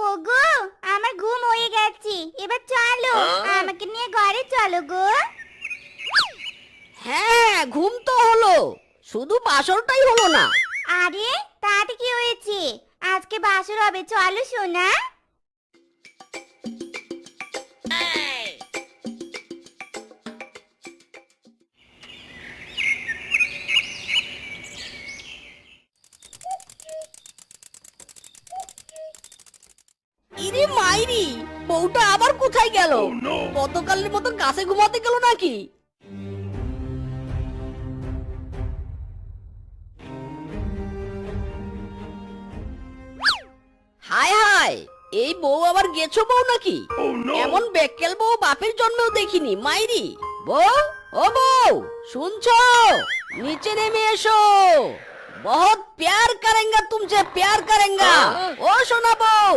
ওগো, আমার ঘুম হয়ে গেছে, এবার চলো, আমাকে নিয়ে ঘরে চলো গো। হ্যাঁ, ঘুম তো হলো, শুধু বাসরটাই হলো না। আরে তাতে কি হয়েছে, আজকে বাসর হবে, চলো সোনা। ইরে মাইরি, বউটা আবার কোথায় গেল? গতকালের মতো গাছে ঘুমাতে গেল নাকি? হায় হায়, এই বউ আবার গেছো বউ নাকি? এমন বেক্কেল বউ বাপের জন্মেও দেখিনি। মাইরি বউ, ও বউ, শুনছো? নিচে নেমে এসো, বহুত প্যার করেঙ্গা তুমছে, প্যার করেঙ্গা। ও সোনা বউ,